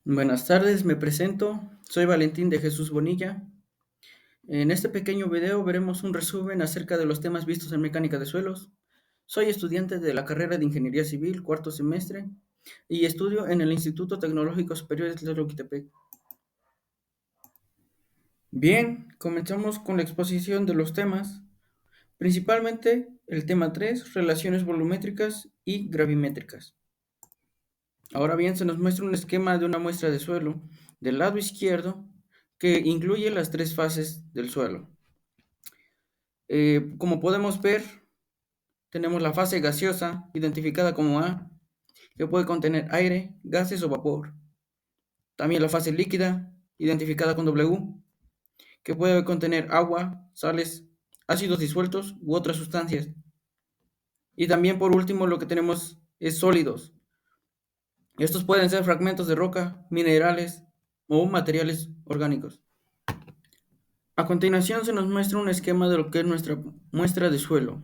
Buenas tardes, me presento. Soy Valentín de Jesús Bonilla. En este pequeño video veremos un resumen acerca de los temas vistos en mecánica de suelos. Soy estudiante de la carrera de Ingeniería Civil, cuarto semestre, y estudio en el Instituto Tecnológico Superior de Tlaloquitepec. Bien, comenzamos con la exposición de los temas, principalmente el tema 3, relaciones volumétricas y gravimétricas. Ahora bien, se nos muestra un esquema de una muestra de suelo del lado izquierdo que incluye las tres fases del suelo. Como podemos ver, tenemos la fase gaseosa, identificada como A, que puede contener aire, gases o vapor. También la fase líquida, identificada con W, que puede contener agua, sales, ácidos disueltos u otras sustancias. Y también por último lo que tenemos es sólidos. Estos pueden ser fragmentos de roca, minerales o materiales orgánicos. A continuación se nos muestra un esquema de lo que es nuestra muestra de suelo.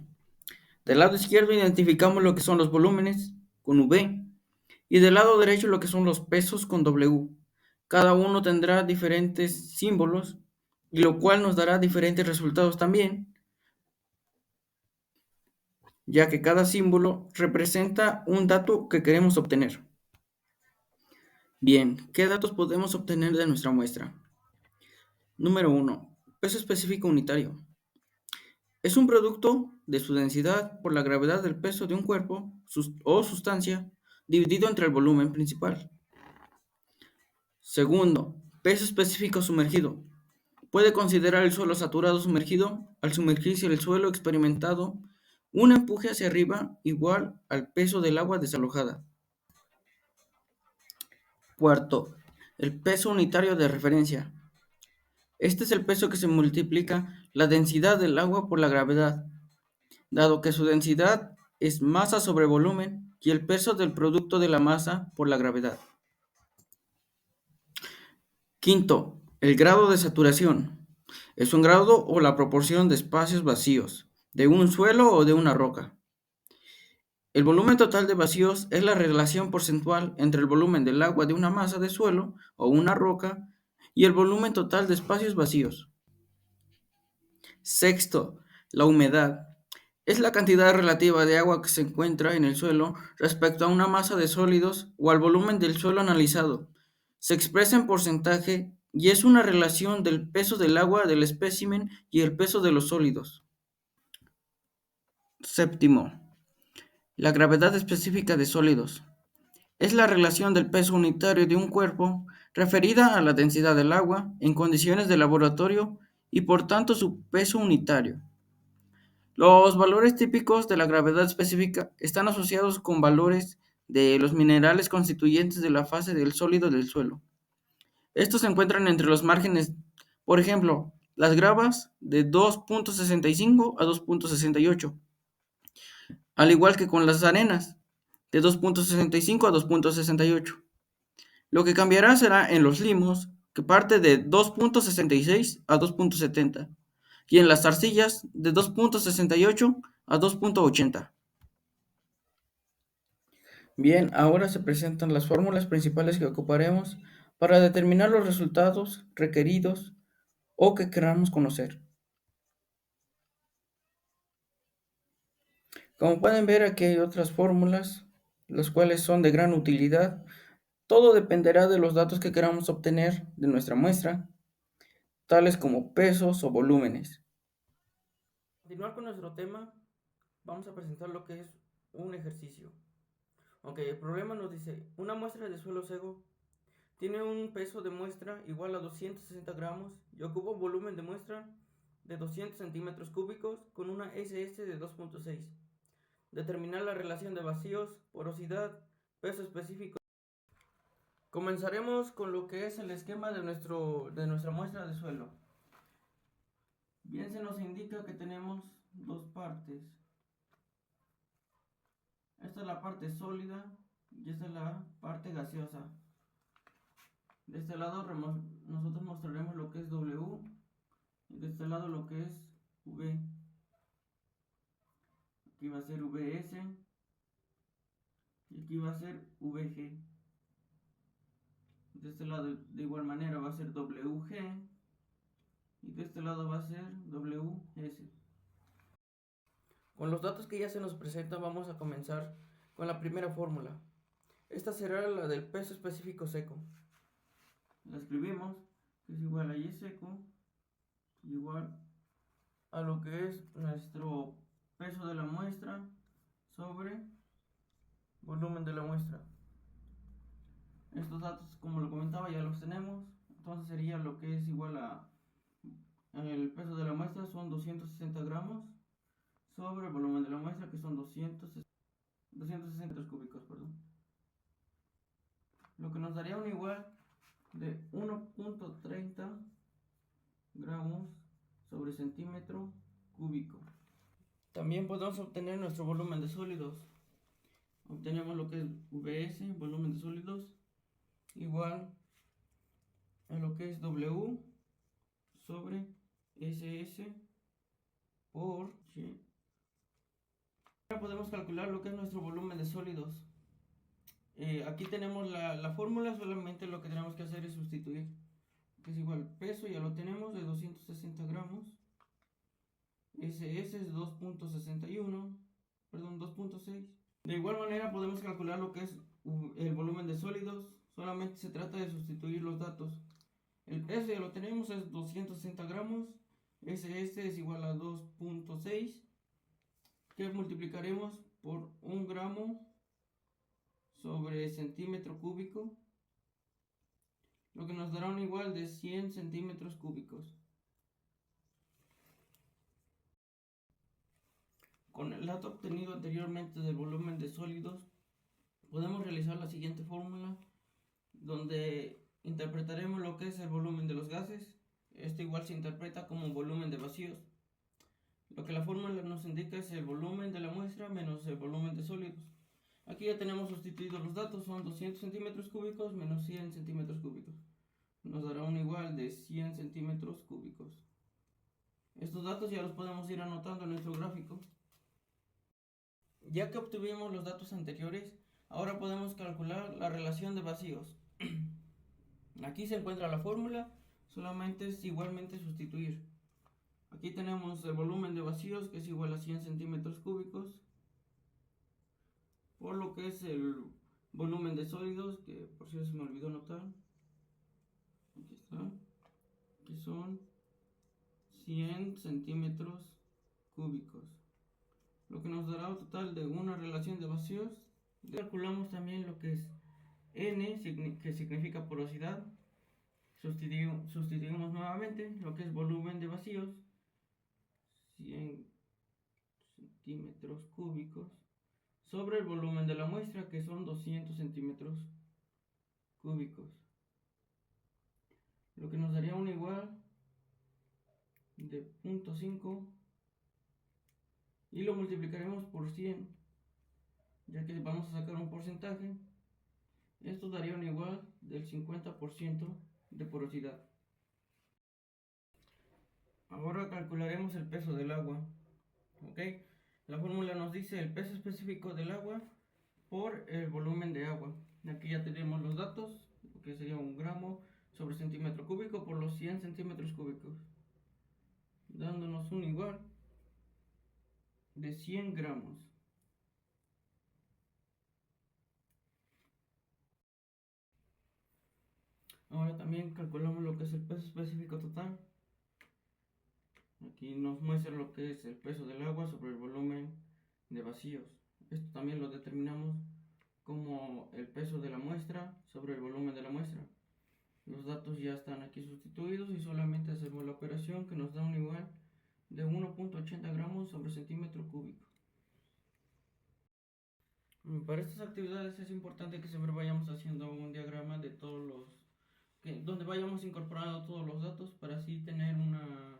Del lado izquierdo identificamos lo que son los volúmenes con V y del lado derecho lo que son los pesos con W. Cada uno tendrá diferentes símbolos y lo cual nos dará diferentes resultados también, ya que cada símbolo representa un dato que queremos obtener. Bien, ¿qué datos podemos obtener de nuestra muestra? Número 1. Peso específico unitario. Es un producto de su densidad por la gravedad del peso de un cuerpo o sustancia dividido entre el volumen principal. Segundo, peso específico sumergido. Puede considerar el suelo saturado sumergido al sumergirse el suelo experimentado un empuje hacia arriba igual al peso del agua desalojada. Cuarto, el peso unitario de referencia. Este es el peso que se multiplica la densidad del agua por la gravedad, dado que su densidad es masa sobre volumen y el peso del producto de la masa por la gravedad. Quinto, el grado de saturación. Es un grado o la proporción de espacios vacíos, de un suelo o de una roca. El volumen total de vacíos es la relación porcentual entre el volumen del agua de una masa de suelo o una roca y el volumen total de espacios vacíos. Sexto, la humedad. Es la cantidad relativa de agua que se encuentra en el suelo respecto a una masa de sólidos o al volumen del suelo analizado. Se expresa en porcentaje y es una relación del peso del agua del espécimen y el peso de los sólidos. Séptimo, la gravedad específica de sólidos. Es la relación del peso unitario de un cuerpo referida a la densidad del agua en condiciones de laboratorio y por tanto su peso unitario. Los valores típicos de la gravedad específica están asociados con valores de los minerales constituyentes de la fase del sólido del suelo. Estos se encuentran entre los márgenes, por ejemplo, las gravas de 2.65 a 2.68, al igual que con las arenas de 2.65 a 2.68. Lo que cambiará será en los limos, que parte de 2.66 a 2.70, y en las arcillas de 2.68 a 2.80. Bien, ahora se presentan las fórmulas principales que ocuparemos para determinar los resultados requeridos o que queramos conocer. Como pueden ver, aquí hay otras fórmulas, las cuales son de gran utilidad. Todo dependerá de los datos que queramos obtener de nuestra muestra, tales como pesos o volúmenes. Para continuar con nuestro tema, vamos a presentar lo que es un ejercicio. Ok, el problema nos dice, una muestra de suelo seco tiene un peso de muestra igual a 260 gramos y ocupa un volumen de muestra de 200 centímetros cúbicos con una SS de 2.6. Determinar la relación de vacíos, porosidad, peso específico. Comenzaremos con lo que es el esquema de nuestra muestra de suelo. Bien, se nos indica que tenemos dos partes. Esta es la parte sólida y esta es la parte gaseosa. De este lado nosotros mostraremos lo que es W y de este lado lo que es V. Aquí va a ser VS y aquí va a ser VG. De este lado de igual manera va a ser WG y de este lado va a ser WS. Con los datos que ya se nos presentan vamos a comenzar con la primera fórmula. Esta será la del peso específico seco. La escribimos, que es igual a Y seco igual a lo que es nuestro peso de la muestra sobre volumen de la muestra. Estos datos, como lo comentaba, ya los tenemos. Entonces sería lo que es igual a el peso de la muestra son 260 gramos sobre el volumen de la muestra, que son 260 metros cúbicos, perdón. Lo que nos daría un igual de 1.30 gramos sobre centímetro cúbico. También podemos obtener nuestro volumen de sólidos. Obtenemos lo que es VS, volumen de sólidos, igual a lo que es W sobre SS por Y. Ahora podemos calcular lo que es nuestro volumen de sólidos. Aquí tenemos la fórmula, solamente lo que tenemos que hacer es sustituir. Que es igual peso, ya lo tenemos, de 260 gramos. SS es 2.61, perdón, 2.6. De igual manera podemos calcular lo que es el volumen de sólidos, solamente se trata de sustituir los datos. El peso ya lo tenemos, es 260 gramos, SS es igual a 2.6, que multiplicaremos por 1 gramo sobre centímetro cúbico, lo que nos dará un igual de 100 centímetros cúbicos. Con el dato obtenido anteriormente del volumen de sólidos, podemos realizar la siguiente fórmula, donde interpretaremos lo que es el volumen de los gases. Esto igual se interpreta como volumen de vacíos. Lo que la fórmula nos indica es el volumen de la muestra menos el volumen de sólidos. Aquí ya tenemos sustituidos los datos, son 200 centímetros cúbicos menos 100 centímetros cúbicos. Nos dará un igual de 100 centímetros cúbicos. Estos datos ya los podemos ir anotando en nuestro gráfico. Ya que obtuvimos los datos anteriores, ahora podemos calcular la relación de vacíos. Aquí se encuentra la fórmula, solamente es igualmente sustituir. Aquí tenemos el volumen de vacíos, que es igual a 100 centímetros cúbicos, por lo que es el volumen de sólidos, que por cierto se me olvidó anotar. Aquí está, que son 100 centímetros cúbicos, lo que nos dará un total de una relación de vacíos. Calculamos también lo que es N, que significa porosidad. Sustituimos nuevamente lo que es volumen de vacíos, 100 centímetros cúbicos, sobre el volumen de la muestra, que son 200 centímetros cúbicos, lo que nos daría un igual de 0.5 y lo multiplicaremos por 100, ya que vamos a sacar un porcentaje. Esto daría un igual del 50% de porosidad. Ahora calcularemos el peso del agua. ¿Ok? La fórmula nos dice el peso específico del agua por el volumen de agua. Aquí ya tenemos los datos, que sería 1 gramo sobre centímetro cúbico por los 100 centímetros cúbicos, dándonos un igual de 100 gramos. Ahora también calculamos lo que es el peso específico total. Aquí nos muestra lo que es el peso del agua sobre el volumen de vacíos. Esto también lo determinamos como el peso de la muestra sobre el volumen de la muestra. Los datos ya están aquí sustituidos y solamente hacemos la operación, que nos da un igual de 1.80 gramos sobre centímetro cúbico. Para estas actividades es importante que siempre vayamos haciendo un diagrama de todos donde vayamos incorporando todos los datos, para así tener una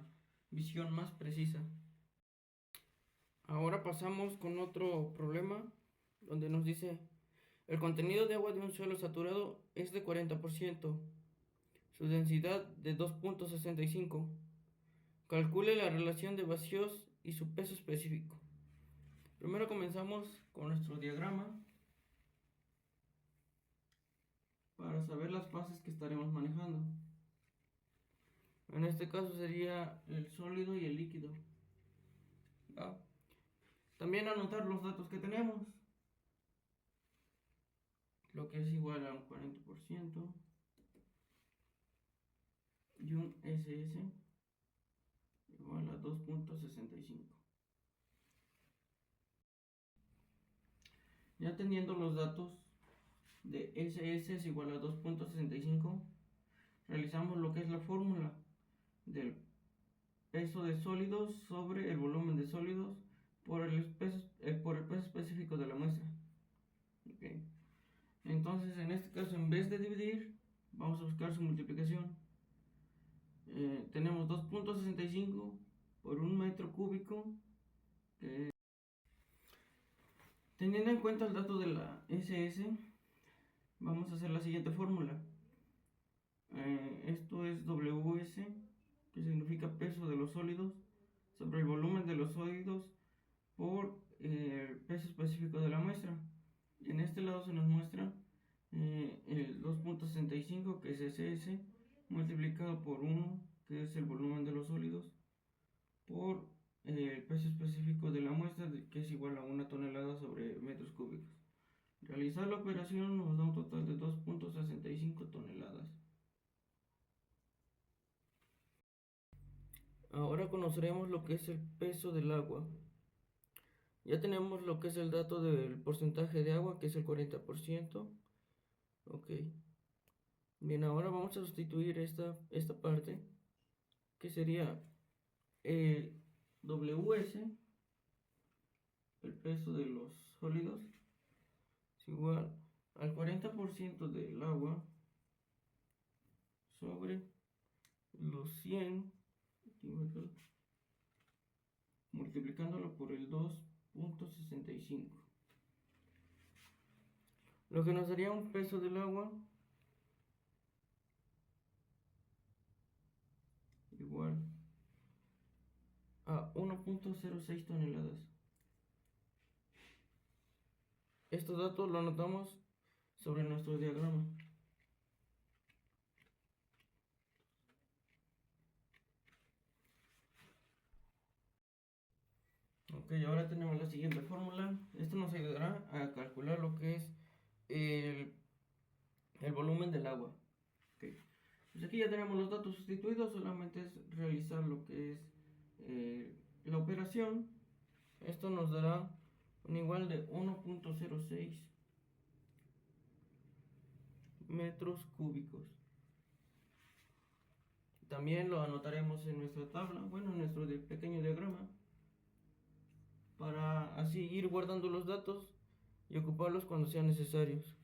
visión más precisa. Ahora pasamos con otro problema, donde nos dice: el contenido de agua de un suelo saturado es de 40%, su densidad de 2.65. Calcule la relación de vacíos y su peso específico. Primero comenzamos con nuestro diagrama. para saber las fases que estaremos manejando. En este caso sería el sólido y el líquido. ¿Va? También anotar los datos que tenemos, lo que es igual a un 40% y un SS igual a 2.65. Ya teniendo los datos de SS es igual a 2.65, realizamos lo que es la fórmula del peso de sólidos sobre el volumen de sólidos por el peso específico de la muestra. Okay. Entonces, en este caso, en vez de dividir, vamos a buscar su multiplicación. Tenemos 2.65 por un metro cúbico. Teniendo en cuenta el dato de la SS, vamos a hacer la siguiente fórmula. Esto es WS, que significa peso de los sólidos, sobre el volumen de los sólidos por el peso específico de la muestra. Y en este lado se nos muestra el 2.65, que es SS, multiplicado por 1, que es el volumen de los sólidos, por el peso específico de la muestra, que es igual a 1 tonelada sobre metros cúbicos. Realizar la operación nos da un total de 2.65 toneladas. Ahora conoceremos lo que es el peso del agua. Ya tenemos lo que es el dato del porcentaje de agua, que es el 40%. Ok. Bien, ahora vamos a sustituir esta parte, que sería el WS, el peso de los sólidos, es igual al 40% del agua sobre los 100 centímetros, multiplicándolo por el 2.65, lo que nos daría un peso del agua igual a 1.06 toneladas. Estos datos lo anotamos sobre nuestro diagrama. Ok, ahora tenemos la siguiente fórmula. Esto nos ayudará a calcular lo que es el volumen del agua. Okay. Pues aquí ya tenemos los datos sustituidos, solamente es realizar lo que es la operación. Esto nos dará un igual de 1.06 metros cúbicos. También lo anotaremos en nuestra tabla, bueno, en nuestro pequeño diagrama, para así ir guardando los datos y ocuparlos cuando sean necesarios.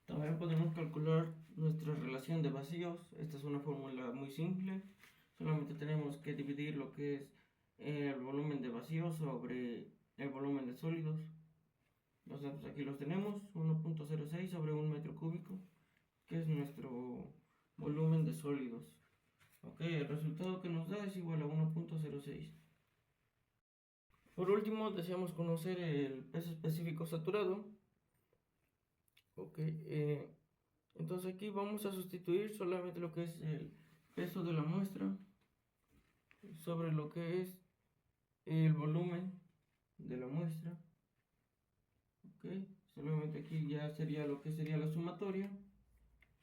También podemos calcular nuestra relación de vacíos. Esta es una fórmula muy simple. Solamente tenemos que dividir lo que es el volumen de vacíos sobre el volumen de sólidos. Los datos aquí los tenemos, 1.06 sobre un metro cúbico, que es nuestro volumen de sólidos. Ok, el resultado que nos da es igual a 1.06. Por último, deseamos conocer el peso específico saturado. Ok, entonces aquí vamos a sustituir solamente lo que es el peso de la muestra sobre lo que es el volumen de la muestra. Ok, solamente aquí ya sería lo que sería la sumatoria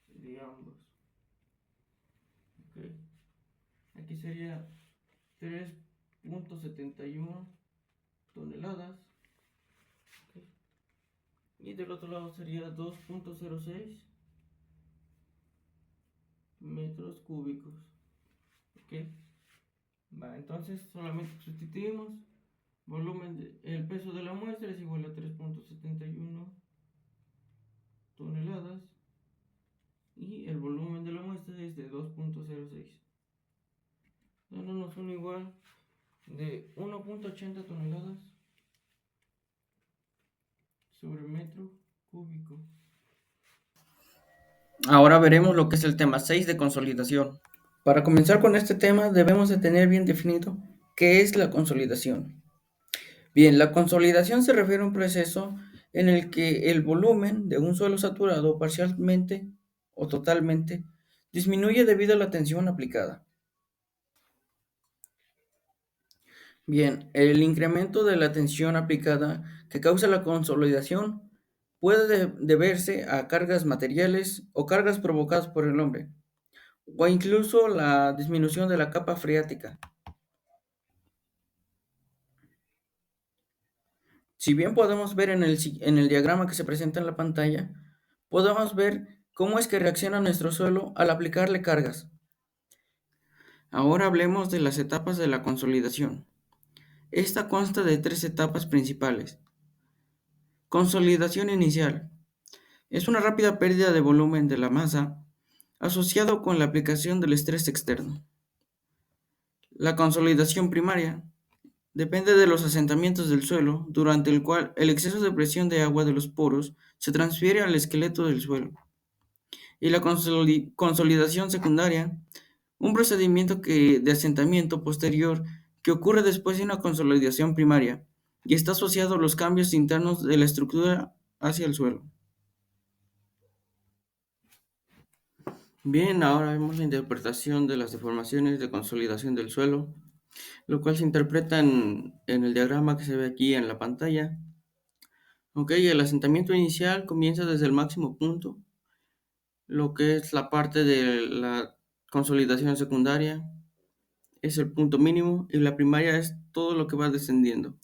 de ambos. Ok, aquí sería 3.71 toneladas. Okay. Y del otro lado sería 2.06 metros cúbicos. Ok, va, entonces solamente sustituimos. El peso de la muestra es igual a 3.71 toneladas y el volumen de la muestra es de 2.06, dándonos un igual de 1.80 toneladas sobre metro cúbico. Ahora veremos lo que es el tema 6 de consolidación. Para comenzar con este tema debemos de tener bien definido ¿Qué es la consolidación? Bien, la consolidación se refiere a un proceso en el que el volumen de un suelo saturado parcialmente o totalmente disminuye debido a la tensión aplicada. Bien, el incremento de la tensión aplicada que causa la consolidación puede deberse a cargas materiales o cargas provocadas por el hombre, o incluso la disminución de la capa freática. Si bien podemos ver en el diagrama que se presenta en la pantalla, podemos ver cómo es que reacciona nuestro suelo al aplicarle cargas. Ahora hablemos de las etapas de la consolidación. Esta consta de tres etapas principales. Consolidación inicial. Es una rápida pérdida de volumen de la masa asociado con la aplicación del estrés externo. La consolidación primaria depende de los asentamientos del suelo, durante el cual el exceso de presión de agua de los poros se transfiere al esqueleto del suelo. Y la consolidación secundaria, un procedimiento de asentamiento posterior que ocurre después de una consolidación primaria y está asociado a los cambios internos de la estructura hacia el suelo. Bien, ahora vemos la interpretación de las deformaciones de consolidación del suelo, lo cual se interpreta en el diagrama que se ve aquí en la pantalla. Ok, el asentamiento inicial comienza desde el máximo punto, lo que es la parte de la consolidación secundaria, es el punto mínimo y la primaria es todo lo que va descendiendo.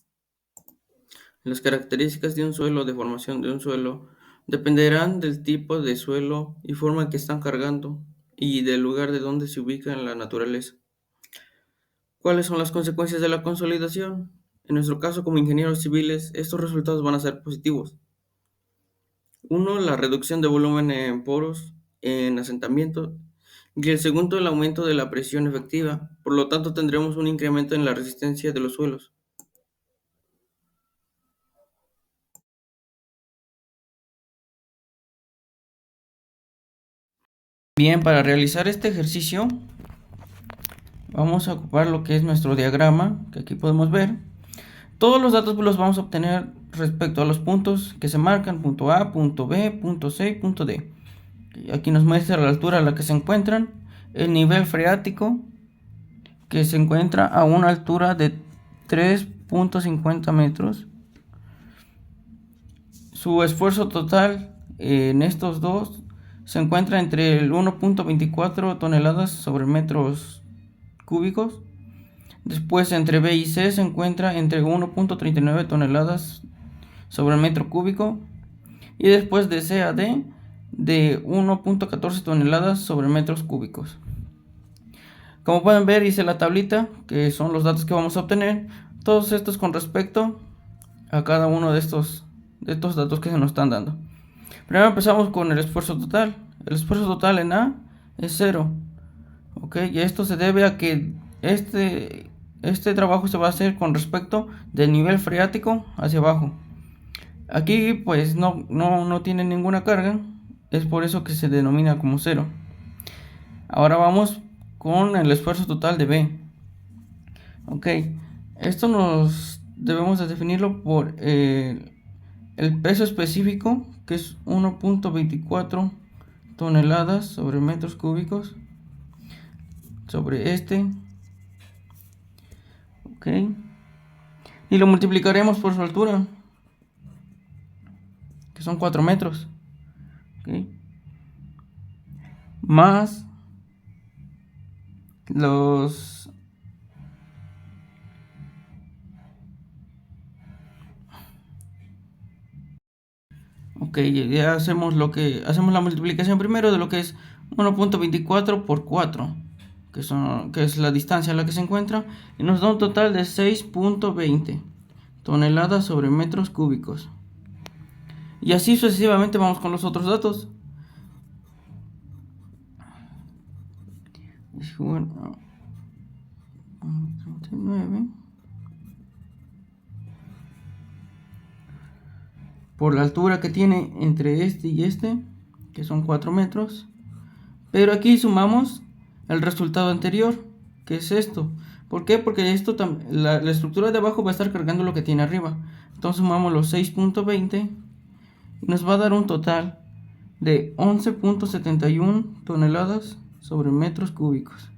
Las características de un suelo, de formación de un suelo, dependerán del tipo de suelo y forma en que están cargando y del lugar de donde se ubica en la naturaleza. ¿Cuáles son las consecuencias de la consolidación? En nuestro caso, como ingenieros civiles, estos resultados van a ser positivos. Uno, la reducción de volumen en poros, en asentamiento, y el segundo, el aumento de la presión efectiva. Por lo tanto, tendremos un incremento en la resistencia de los suelos. Bien, para realizar este ejercicio, vamos a ocupar lo que es nuestro diagrama, que aquí podemos ver. Todos los datos los vamos a obtener respecto a los puntos que se marcan, punto A, punto B, punto C y punto D. Aquí nos muestra la altura a la que se encuentran, el nivel freático, que se encuentra a una altura de 3.50 metros. Su esfuerzo total en estos dos se encuentra entre el 1.24 toneladas sobre metros cúbicos. Después entre B y C se encuentra entre 1.39 toneladas sobre metro cúbico. Y después de C a D de 1.14 toneladas sobre metros cúbicos. Como pueden ver, hice la tablita, que son los datos que vamos a obtener. Todos estos con respecto a cada uno de estos datos que se nos están dando. Primero empezamos con el esfuerzo total. El esfuerzo total en A es 0. ¿Ok? Y esto se debe a que este trabajo se va a hacer con respecto del nivel freático hacia abajo. Aquí pues no tiene ninguna carga, es por eso que se denomina como 0. Ahora vamos con el esfuerzo total de B. Ok, esto nos debemos de definirlo por el peso específico, que es 1.24 toneladas sobre metros cúbicos sobre este. Ok, y lo multiplicaremos por su altura, que son 4 metros. Ok, más los ok, ya hacemos la multiplicación primero de lo que es 1.24 por 4, que es la distancia a la que se encuentra, y nos da un total de 6.20 toneladas sobre metros cúbicos. Y así sucesivamente vamos con los otros datos. Bueno, 39 por la altura que tiene entre este y este, que son 4 metros. Pero aquí sumamos el resultado anterior, que es esto. ¿Por qué? Porque la estructura de abajo va a estar cargando lo que tiene arriba. Entonces sumamos los 6.20 y nos va a dar un total de 11.71 toneladas sobre metros cúbicos.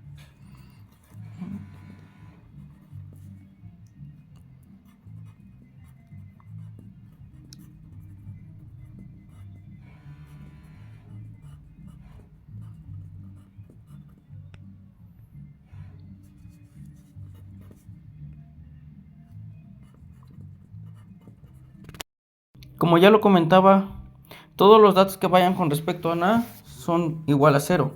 Como ya lo comentaba, todos los datos que vayan con respecto a nada son igual a 0.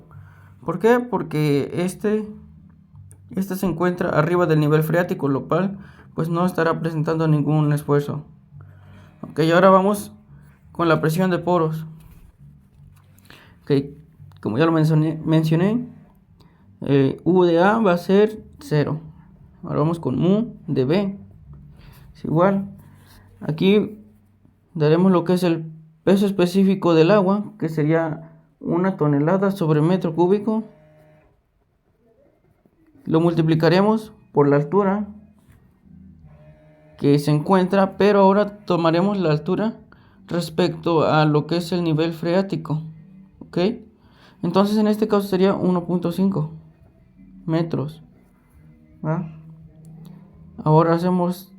¿Por qué? Porque este se encuentra arriba del nivel freático, lo cual pues no estará presentando ningún esfuerzo. Ok, ahora vamos con la presión de poros. Ok, como ya lo mencioné, U de A va a ser 0. Ahora vamos con mu de B. Es igual. Aquí daremos lo que es el peso específico del agua, que sería 1 tonelada sobre metro cúbico. Lo multiplicaremos por la altura que se encuentra, pero ahora tomaremos la altura respecto a lo que es el nivel freático. ¿Ok? Entonces en este caso sería 1.5 metros. ¿Va? Ahora hacemos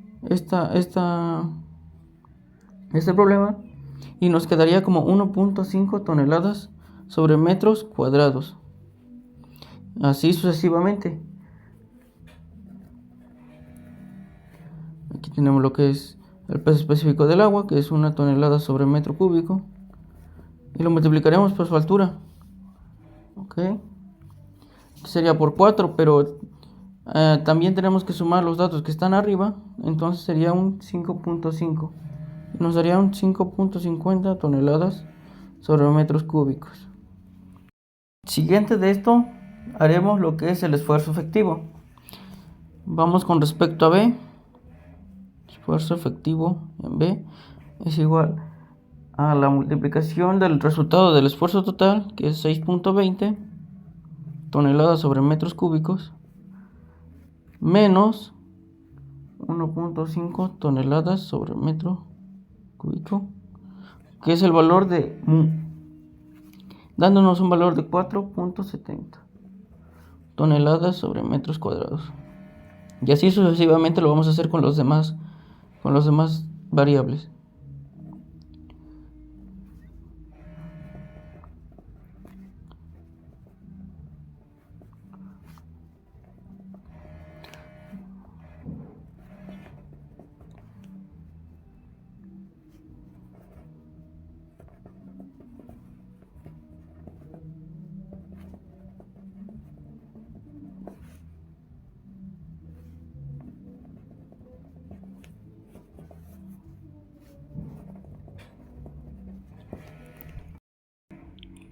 este problema y nos quedaría como 1.5 toneladas sobre metros cuadrados. Así sucesivamente. Aquí tenemos lo que es el peso específico del agua, que es 1 tonelada sobre metro cúbico. Y lo multiplicaremos por su altura. Ok. Sería por 4, pero también tenemos que sumar los datos que están arriba. Entonces sería un 5.5. Nos daría un 5.50 toneladas sobre metros cúbicos. Siguiente de esto, haremos lo que es el esfuerzo efectivo. Vamos con respecto a B. Esfuerzo efectivo en B es igual a la multiplicación del resultado del esfuerzo total, que es 6.20 toneladas sobre metros cúbicos, menos 1.5 toneladas sobre metro cúbico, que es el valor de mu, dándonos un valor de 4.70 toneladas sobre metros cuadrados. Y así sucesivamente lo vamos a hacer con los demás variables.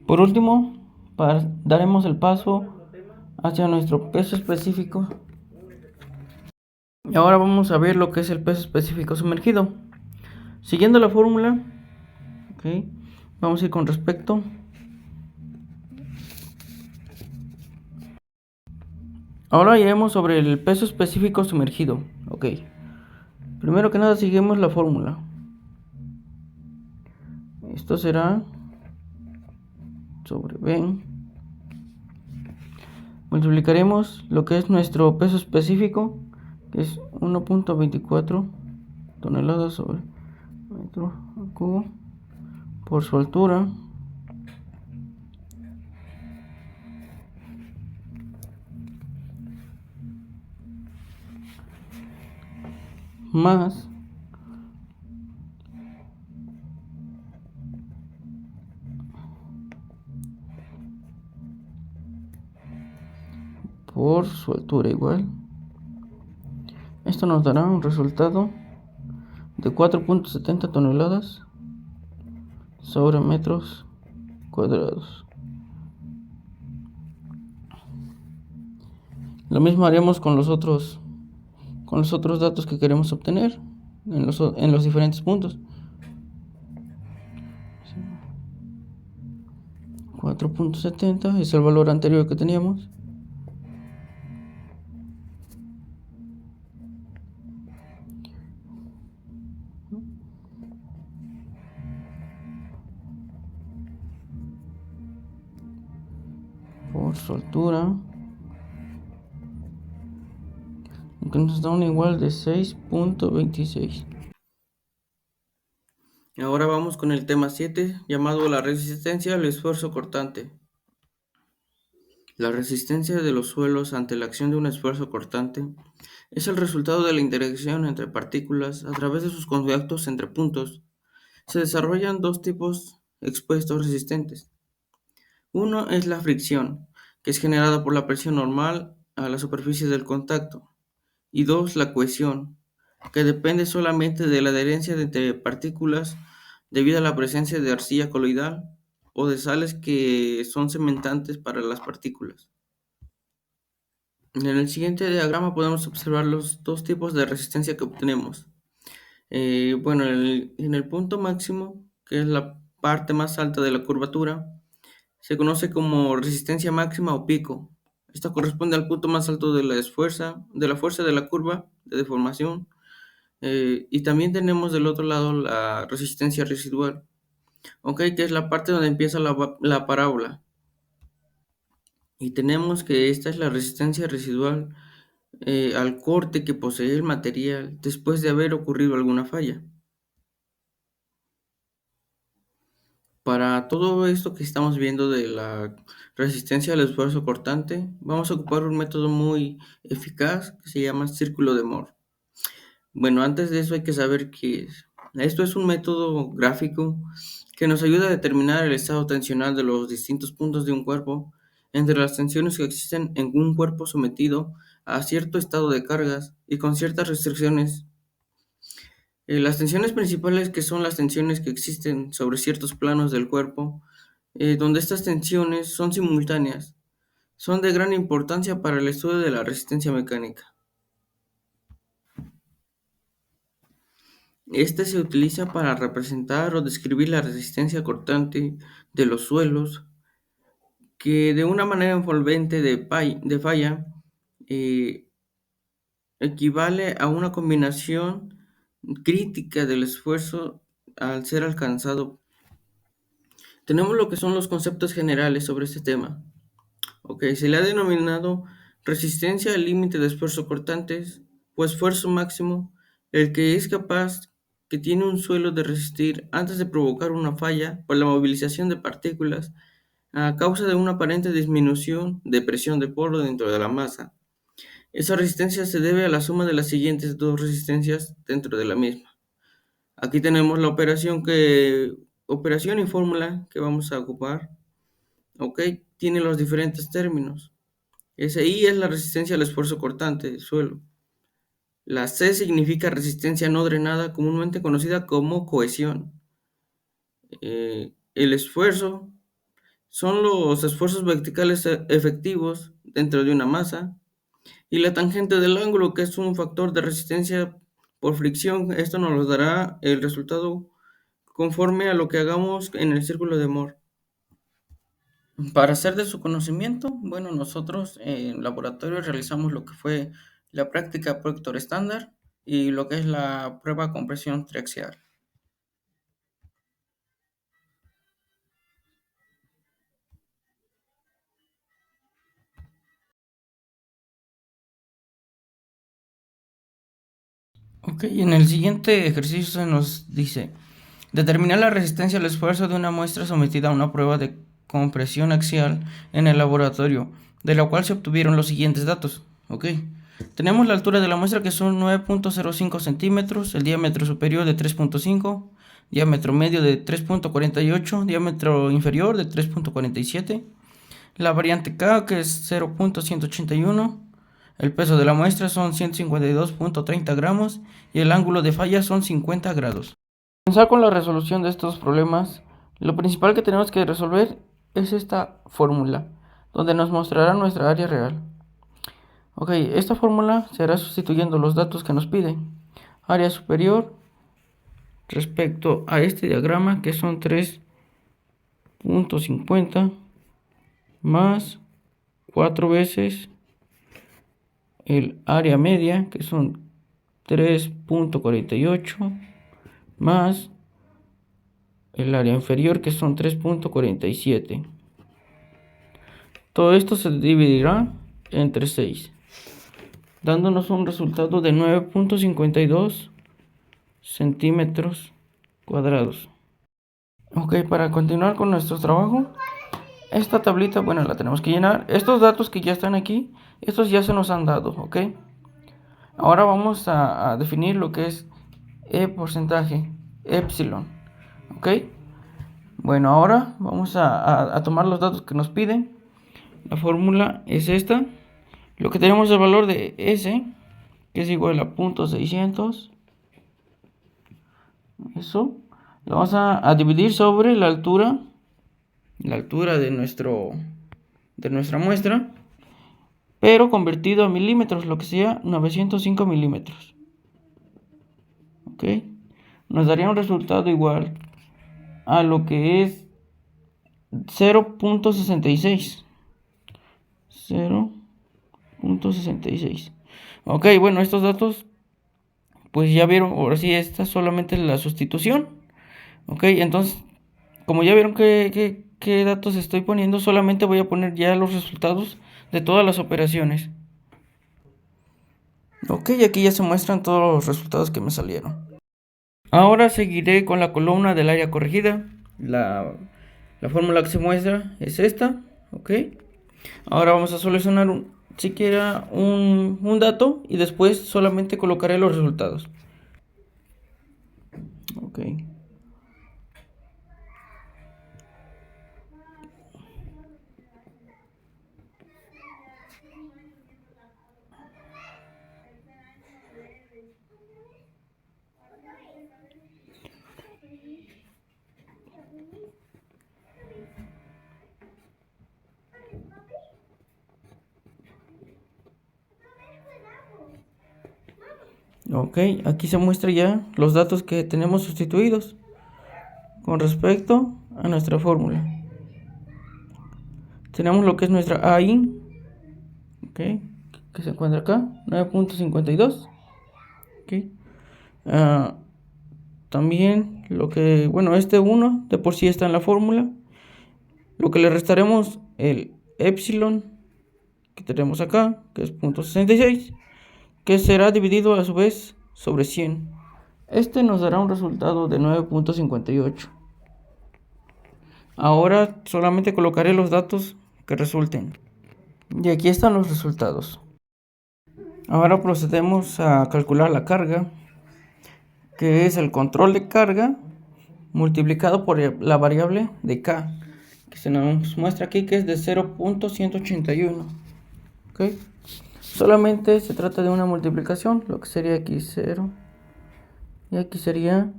Por último, daremos el paso hacia nuestro peso específico. Y ahora vamos a ver lo que es el peso específico sumergido. Siguiendo la fórmula, okay, vamos a ir con respecto Ahora iremos sobre el peso específico sumergido. Ok. Primero que nada seguimos la fórmula. Esto será sobre B. Multiplicaremos lo que es nuestro peso específico, que es 1.24 toneladas sobre metro cubo, por su altura, más por su altura igual. Esto nos dará un resultado de 4.70 toneladas sobre metros cuadrados. Lo mismo haremos con los otros datos que queremos obtener en los diferentes puntos. 4.70 es el valor anterior que teníamos. por su altura, que nos da un igual de 6.26. Ahora vamos con el tema 7, llamado la resistencia al esfuerzo cortante. La resistencia de los suelos ante la acción de un esfuerzo cortante es el resultado de la interacción entre partículas a través de sus contactos entre puntos. Se desarrollan dos tipos expuestos resistentes. Uno es la fricción, que es generada por la presión normal a la superficie del contacto. Y dos, la cohesión, que depende solamente de la adherencia entre partículas debido a la presencia de arcilla coloidal o de sales que son cementantes para las partículas. En el siguiente diagrama podemos observar los dos tipos de resistencia que obtenemos. Bueno, en el punto máximo, que es la parte más alta de la curvatura, se conoce como resistencia máxima o pico. Esta corresponde al punto más alto de la fuerza de la curva de deformación. Y también tenemos del otro lado la resistencia residual, ¿ok? Que es la parte donde empieza la parábola. Y tenemos que esta es la resistencia residual al corte que posee el material después de haber ocurrido alguna falla. Para todo esto que estamos viendo de la resistencia al esfuerzo cortante, vamos a ocupar un método muy eficaz que se llama círculo de Moore. Bueno, antes de eso hay que saber que esto es un método gráfico que nos ayuda a determinar el estado tensional de los distintos puntos de un cuerpo entre las tensiones que existen en un cuerpo sometido a cierto estado de cargas y con ciertas restricciones. Las tensiones principales, que son las tensiones que existen sobre ciertos planos del cuerpo, donde estas tensiones son simultáneas, son de gran importancia para el estudio de la resistencia mecánica. Este se utiliza para representar o describir la resistencia cortante de los suelos, que de una manera envolvente de falla eh, equivale a una combinación crítica del esfuerzo al ser alcanzado. Tenemos lo que son los conceptos generales sobre este tema. Ok, se le ha denominado resistencia al límite de esfuerzo cortantes o esfuerzo máximo, el que es capaz que tiene un suelo de resistir antes de provocar una falla por la movilización de partículas a causa de una aparente disminución de presión de polo dentro de la masa. Esa resistencia se debe a la suma de las siguientes dos resistencias dentro de la misma. Aquí tenemos la operación y fórmula que vamos a ocupar. Ok, tiene los diferentes términos. SI es la resistencia al esfuerzo cortante del suelo. La C significa resistencia no drenada, comúnmente conocida como cohesión. El esfuerzo son los esfuerzos verticales efectivos dentro de una masa. Y la tangente del ángulo, que es un factor de resistencia por fricción. Esto nos dará el resultado conforme a lo que hagamos en el círculo de Moore. Para hacer de su conocimiento, bueno, nosotros en laboratorio realizamos lo que fue la práctica Proctor estándar y lo que es la prueba con presión triaxial. Ok, en el siguiente ejercicio se nos dice determinar la resistencia al esfuerzo de una muestra sometida a una prueba de compresión axial en el laboratorio, de la cual se obtuvieron los siguientes datos. Ok, tenemos la altura de la muestra, que son 9.05 centímetros, el diámetro superior de 3.5, diámetro medio de 3.48, diámetro inferior de 3.47, la variante K, que es 0.181, el peso de la muestra son 152.30 gramos y el ángulo de falla son 50 grados. Para comenzar con la resolución de estos problemas, lo principal que tenemos que resolver es esta fórmula, donde nos mostrará nuestra área real. Ok, esta fórmula se hará sustituyendo los datos que nos piden. Área superior respecto a este diagrama, que son 3.50 más 4 veces el área media, que son 3.48 más el área inferior, que son 3.47. Todo esto se dividirá entre 6, dándonos un resultado de 9.52 centímetros cuadrados. Ok, para continuar con nuestro trabajo, esta tablita, bueno, la tenemos que llenar. Estos datos que ya están aquí, estos ya se nos han dado, ok. Ahora vamos a definir lo que es porcentaje, epsilon, ok. Bueno, ahora vamos a tomar los datos que nos piden. La fórmula es esta. Lo que tenemos es el valor de S, que es igual a 0.600. Eso lo vamos a dividir sobre la altura de nuestra muestra, pero convertido a milímetros, lo que sea 905 milímetros. Ok, nos daría un resultado igual a lo que es 0.66. 0.66. Ok, bueno, estos datos pues ya vieron, ahora sí, esta solamente es la sustitución. Ok, entonces, como ya vieron qué datos estoy poniendo, solamente voy a poner ya los resultados de todas las operaciones. Ok, aquí ya se muestran todos los resultados que me salieron. Ahora seguiré con la columna del área corregida. La fórmula que se muestra es esta. Ok, ahora vamos a solucionar siquiera un dato y después solamente colocaré los resultados. Ok. Ok, aquí se muestra ya los datos que tenemos sustituidos con respecto a nuestra fórmula. Tenemos lo que es nuestra AI, okay, que se encuentra acá, 9.52. Okay. También lo que, bueno, este 1 de por sí está en la fórmula. Lo que le restaremos el epsilon que tenemos acá, que es 0.66, que será dividido a su vez sobre 100. Este nos dará un resultado de 9.58. Ahora solamente colocaré los datos que resulten. Y aquí están los resultados. Ahora procedemos a calcular la carga, que es el control de carga multiplicado por la variable de K, que se nos muestra aquí que es de 0.181. ¿Okay? Solamente se trata de una multiplicación, lo que sería aquí 0 y aquí sería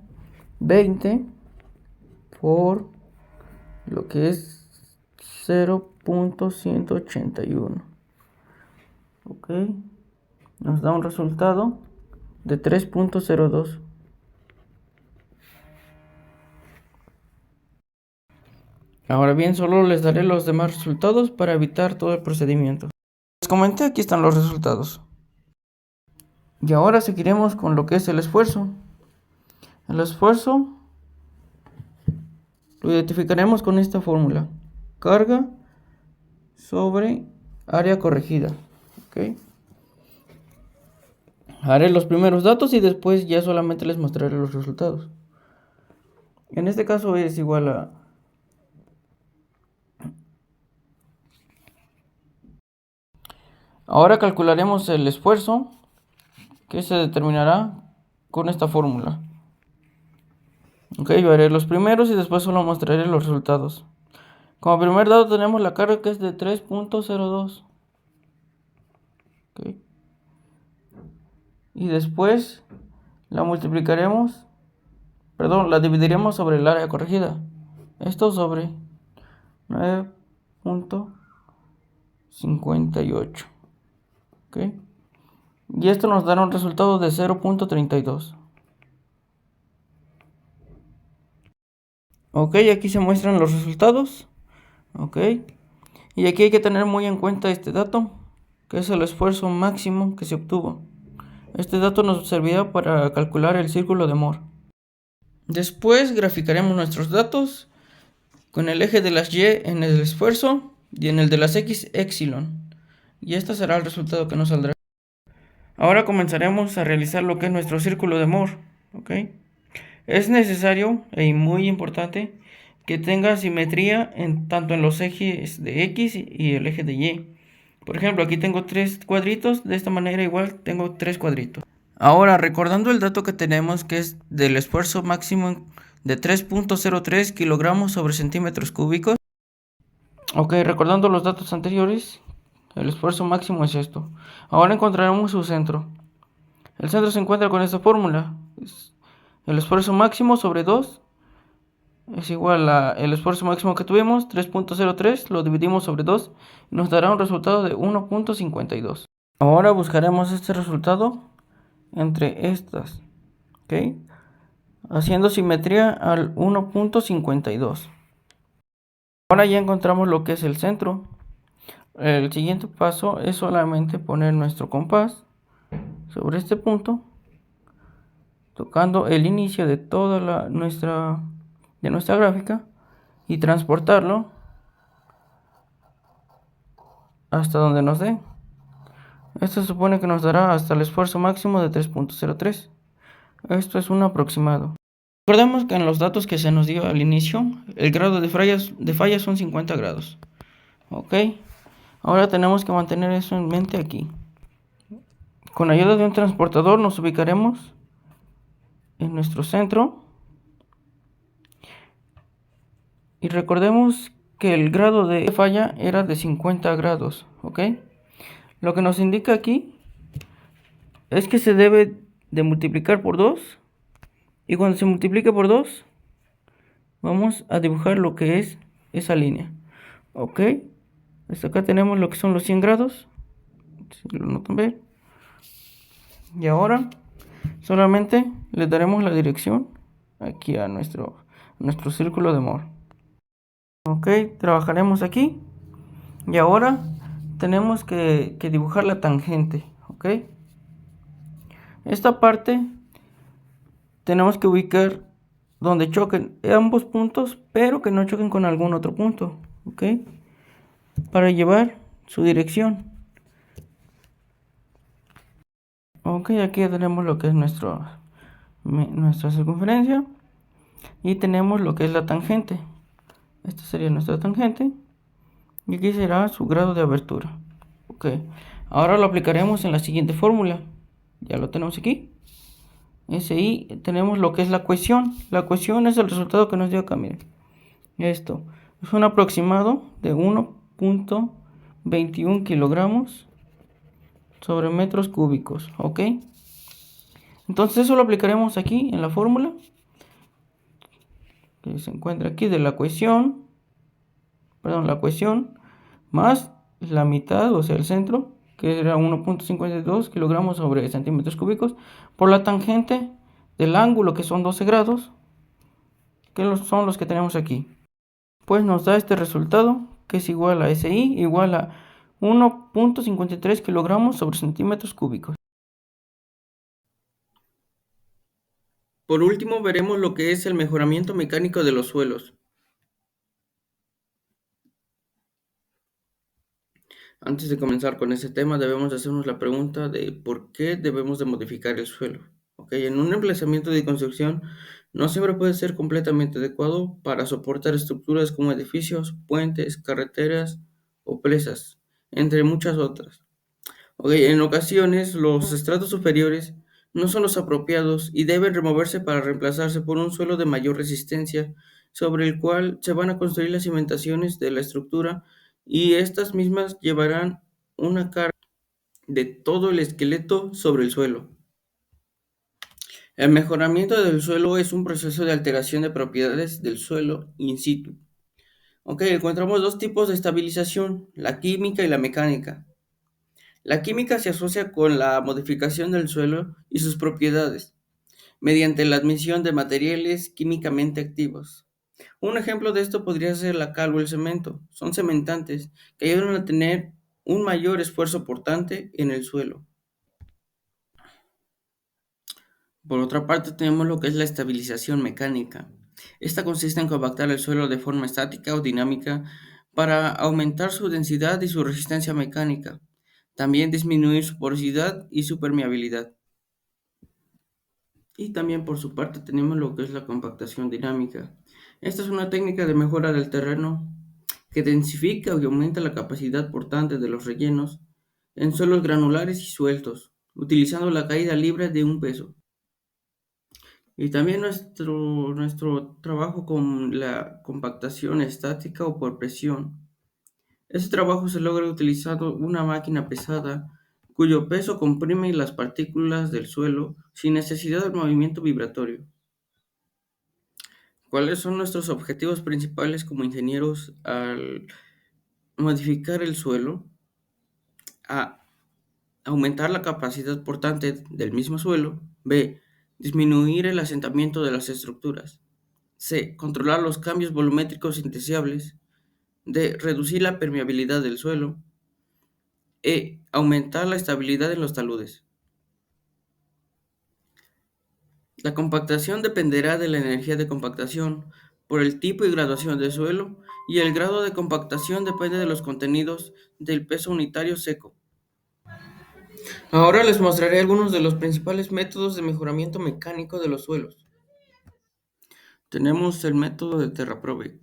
20 por lo que es 0.181. Ok, nos da un resultado de 3.02. Ahora bien, solo les daré los demás resultados para evitar todo el procedimiento. Les comenté, aquí están los resultados. Y ahora seguiremos con lo que es el esfuerzo. El esfuerzo lo identificaremos con esta fórmula: carga sobre área corregida. ¿Okay? Haré los primeros datos y después ya solamente les mostraré los resultados. En este caso es igual a ahora calcularemos el esfuerzo, que se determinará con esta fórmula. Ok, yo haré los primeros y después solo mostraré los resultados. Como primer dato tenemos la carga, que es de 3.02. Okay. Y después la multiplicaremos, la dividiremos sobre el área corregida. Esto sobre 9.58. Okay. Y esto nos dará un resultado de 0.32. Ok, aquí se muestran los resultados. Ok, y aquí hay que tener muy en cuenta este dato, que es el esfuerzo máximo que se obtuvo. Este dato nos servirá para calcular el círculo de Moore. Después graficaremos nuestros datos con el eje de las Y en el esfuerzo y en el de las x epsilon. Y este será el resultado que nos saldrá. Ahora comenzaremos a realizar lo que es nuestro círculo de Moore. ¿Ok? Es necesario y muy importante que tenga simetría tanto en los ejes de X y el eje de Y. Por ejemplo, aquí tengo tres cuadritos, de esta manera igual tengo tres cuadritos. Ahora, recordando el dato que tenemos que es del esfuerzo máximo de 3.03 kilogramos sobre centímetros cúbicos. Ok, recordando los datos anteriores, el esfuerzo máximo es esto. Ahora encontraremos su centro. El centro se encuentra con esta fórmula. El esfuerzo máximo sobre 2 es igual a el esfuerzo máximo que tuvimos, 3.03, lo dividimos sobre 2 y nos dará un resultado de 1.52. Ahora buscaremos este resultado entre estas, ¿ok? Haciendo simetría al 1.52. Ahora ya encontramos lo que es el centro. El siguiente paso es solamente poner nuestro compás sobre este punto, tocando el inicio de toda nuestra gráfica y transportarlo hasta donde nos dé. Esto se supone que nos dará hasta el esfuerzo máximo de 3.03. Esto es un aproximado. Recordemos que en los datos que se nos dio al inicio, el grado de falla son 50 grados. Ok, ahora tenemos que mantener eso en mente aquí. Con ayuda de un transportador nos ubicaremos en nuestro centro y recordemos que el grado de falla era de 50 grados. Ok, lo que nos indica aquí es que se debe de multiplicar por 2 y cuando se multiplique por 2 vamos a dibujar lo que es esa línea. Ok, hasta acá tenemos lo que son los 100 grados, si lo notan ver. Y ahora solamente le daremos la dirección aquí a nuestro círculo de Moore. Ok, trabajaremos aquí y ahora tenemos que dibujar la tangente. Ok, esta parte tenemos que ubicar donde choquen ambos puntos, pero que no choquen con algún otro punto. Ok, para llevar su dirección. Ok, aquí ya tenemos lo que es nuestra circunferencia y tenemos lo que es la tangente. Esta sería nuestra tangente y aquí será su grado de abertura. Ok, ahora lo aplicaremos en la siguiente fórmula. Ya lo tenemos aquí. SI, tenemos lo que es la cohesión. La cohesión es el resultado que nos dio acá, miren. Esto es un aproximado de 1.21 kilogramos sobre metros cúbicos. Ok, entonces eso lo aplicaremos aquí en la fórmula que se encuentra aquí de la cohesión, más la mitad, o sea el centro, que era 1.52 kilogramos sobre centímetros cúbicos, por la tangente del ángulo, que son 12 grados, que son los que tenemos aquí. Pues nos da este resultado, que es igual a SI, igual a 1.53 kilogramos sobre centímetros cúbicos. Por último, veremos lo que es el mejoramiento mecánico de los suelos. Antes de comenzar con ese tema, debemos hacernos la pregunta de por qué debemos de modificar el suelo. Okay, en un emplazamiento de construcción no siempre puede ser completamente adecuado para soportar estructuras como edificios, puentes, carreteras o presas, entre muchas otras. Okay, en ocasiones los estratos superiores no son los apropiados y deben removerse para reemplazarse por un suelo de mayor resistencia sobre el cual se van a construir las cimentaciones de la estructura y estas mismas llevarán una carga de todo el esqueleto sobre el suelo. El mejoramiento del suelo es un proceso de alteración de propiedades del suelo in situ. Ok, encontramos dos tipos de estabilización, la química y la mecánica. La química se asocia con la modificación del suelo y sus propiedades mediante la admisión de materiales químicamente activos. Un ejemplo de esto podría ser la cal o el cemento. Son cementantes que ayudan a tener un mayor esfuerzo portante en el suelo. Por otra parte, tenemos lo que es la estabilización mecánica. Esta consiste en compactar el suelo de forma estática o dinámica para aumentar su densidad y su resistencia mecánica. También disminuir su porosidad y su permeabilidad. Y también por su parte tenemos lo que es la compactación dinámica. Esta es una técnica de mejora del terreno que densifica y aumenta la capacidad portante de los rellenos en suelos granulares y sueltos, utilizando la caída libre de un peso. Y también nuestro trabajo con la compactación estática o por presión. Este trabajo se logra utilizando una máquina pesada cuyo peso comprime las partículas del suelo sin necesidad del movimiento vibratorio. ¿Cuáles son nuestros objetivos principales como ingenieros al modificar el suelo? A. Aumentar la capacidad portante del mismo suelo. B. Disminuir el asentamiento de las estructuras. C. Controlar los cambios volumétricos indeseables. D. Reducir la permeabilidad del suelo. E. Aumentar la estabilidad en los taludes. La compactación dependerá de la energía de compactación, por el tipo y graduación del suelo, y el grado de compactación depende de los contenidos del peso unitario seco. Ahora les mostraré algunos de los principales métodos de mejoramiento mecánico de los suelos. Tenemos el método de Terraprobe.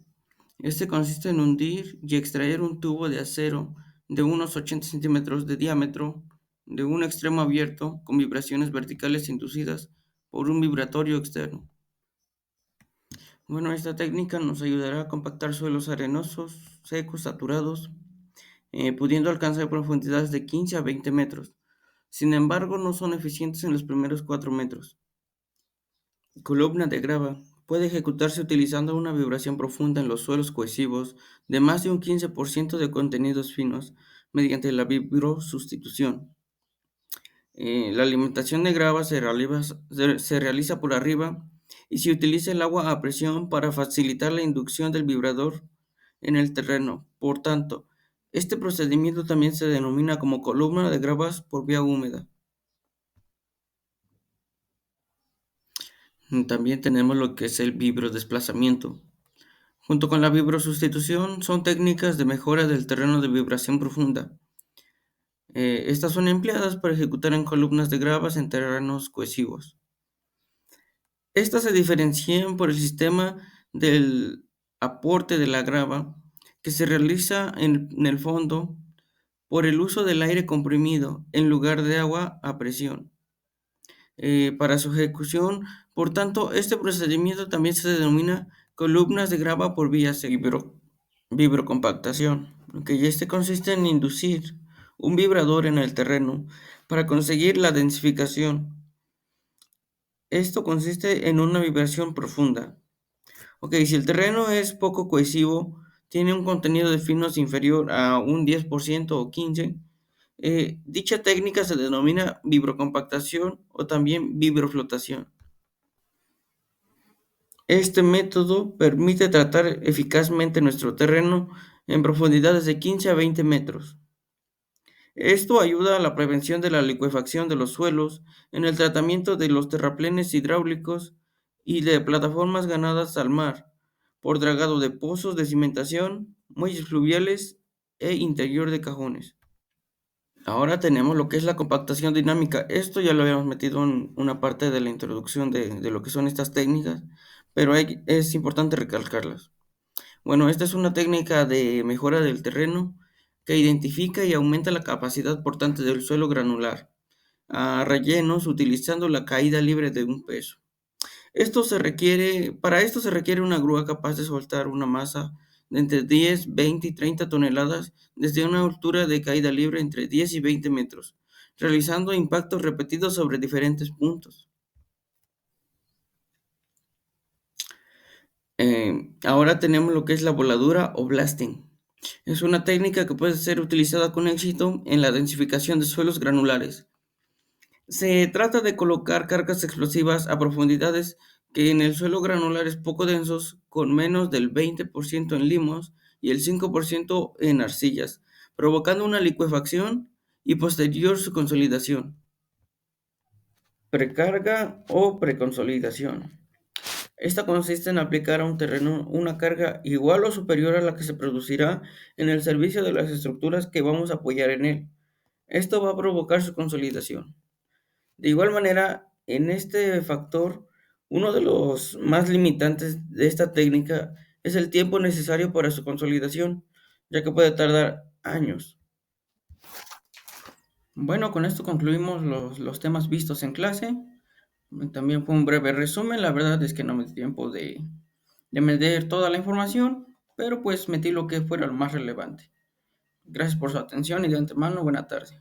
Este consiste en hundir y extraer un tubo de acero de unos 80 centímetros de diámetro de un extremo abierto con vibraciones verticales inducidas por un vibratorio externo. Bueno, esta técnica nos ayudará a compactar suelos arenosos, secos, saturados, pudiendo alcanzar profundidades de 15 a 20 metros. Sin embargo, no son eficientes en los primeros 4 metros. Columna de grava. Puede ejecutarse utilizando una vibración profunda en los suelos cohesivos de más de un 15% de contenidos finos mediante la vibrosustitución. La alimentación de grava se realiza por arriba y se utiliza el agua a presión para facilitar la inducción del vibrador en el terreno. Por tanto, este procedimiento también se denomina como columna de gravas por vía húmeda. También tenemos lo que es el vibrodesplazamiento. Junto con la vibrosustitución son técnicas de mejora del terreno de vibración profunda. Estas son empleadas para ejecutar en columnas de gravas en terrenos cohesivos. Estas se diferencian por el sistema del aporte de la grava que se realiza en el fondo por el uso del aire comprimido en lugar de agua a presión. Para su ejecución, por tanto, este procedimiento también se denomina columnas de grava por vía vibrocompactación, y este consiste en inducir un vibrador en el terreno para conseguir la densificación. Esto consiste en una vibración profunda. Si el terreno es poco cohesivo, tiene un contenido de finos inferior a un 10% o 15%, dicha técnica se denomina vibrocompactación o también vibroflotación. Este método permite tratar eficazmente nuestro terreno en profundidades de 15 a 20 metros. Esto ayuda a la prevención de la licuefacción de los suelos, en el tratamiento de los terraplenes hidráulicos y de plataformas ganadas al mar, por dragado de pozos de cimentación, muelles fluviales e interior de cajones. Ahora tenemos lo que es la compactación dinámica. Esto ya lo habíamos metido en una parte de la introducción de lo que son estas técnicas, pero es importante recalcarlas. Bueno, esta es una técnica de mejora del terreno que identifica y aumenta la capacidad portante del suelo granular a rellenos utilizando la caída libre de un peso. Para esto se requiere una grúa capaz de soltar una masa de entre 10, 20 y 30 toneladas desde una altura de caída libre entre 10 y 20 metros, realizando impactos repetidos sobre diferentes puntos. Ahora tenemos lo que es la voladura o blasting. Es una técnica que puede ser utilizada con éxito en la densificación de suelos granulares. Se trata de colocar cargas explosivas a profundidades que en el suelo granulares poco densos, con menos del 20% en limos y el 5% en arcillas, provocando una licuefacción y posterior su consolidación. Precarga o preconsolidación. Esta consiste en aplicar a un terreno una carga igual o superior a la que se producirá en el servicio de las estructuras que vamos a apoyar en él. Esto va a provocar su consolidación. De igual manera, en este factor, uno de los más limitantes de esta técnica es el tiempo necesario para su consolidación, ya que puede tardar años. Bueno, con esto concluimos los temas vistos en clase. También fue un breve resumen, la verdad es que no me dio tiempo de meter toda la información, pero pues metí lo que fuera lo más relevante. Gracias por su atención y de antemano, buena tarde.